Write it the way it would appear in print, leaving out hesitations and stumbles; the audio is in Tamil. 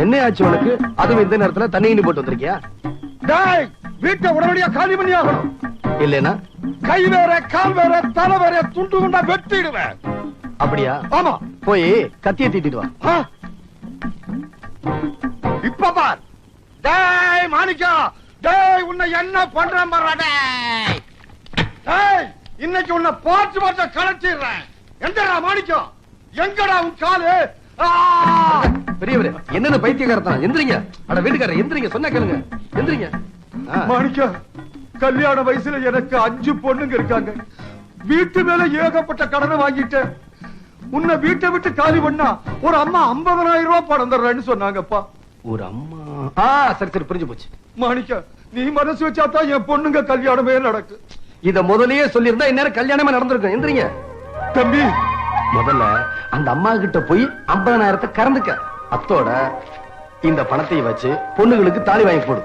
என்ன ஆச்சு உனக்கு? அதுவும் இந்த நேரத்துல தண்ணி போட்டு வந்திருக்கியா? டேய், வீட்டை உடனடியா காலி பண்ணி ஆகணும். இல்லனா கை வேற கால் வேற தலை வேற துண்டு கொண்டா வெட்டிடுவேன். அப்படியா? ஆமா. போய் கத்தியை தீட்டிட்டு வா. இப்ப பார். டேய் மாணிக்கா, டேய் உன்னை என்ன பண்றேன் பாரு. டேய் டேய், இன்னைக்கு உன்னை பார்த்து கலச்சிடுறேன். எங்கடா மாணிக்கம், எங்கடா உன் காலு? பெரியவரே, என்னென்ன பைத்தியக்காரத்தான்? எந்திரிங்க. அட வீட்டுக்காரர் எந்திரிங்க, சொன்னா கேளுங்க. எந்திரிங்க. மாணிக்கா, கல்யாண வயசுல எனக்கு 5 பொண்ணுங்க இருக்காங்க. வீட்டு மேல ஏகப்பட்ட கடனை வாங்கிட்டேன். உன்னை வீட்டை விட்டு காலி பண்ணா ஒரு அம்மா 50,000 ரூபாய் பணம் தர்றேன்னு சொன்னாங்கப்பா. ஒரு அம்மா? சரி சரி, புரிஞ்சு போச்சு. மாணிக்கா, நீ மனசு வச்சாதான் என் பொண்ணுங்க கல்யாணமே நடக்கு. இத முதல்லயே சொல்லியிருந்தா இந்நேரம் கல்யாணமே நடந்திருக்கும். எந்திரிங்க. தம்பி, முதல்ல அந்த அம்மா கிட்ட போய் 50,000 கறந்துக்க. அத்தோட இந்த பணத்தை வச்சு பொண்ணுகளுக்கு தாலி வாங்கி போடு.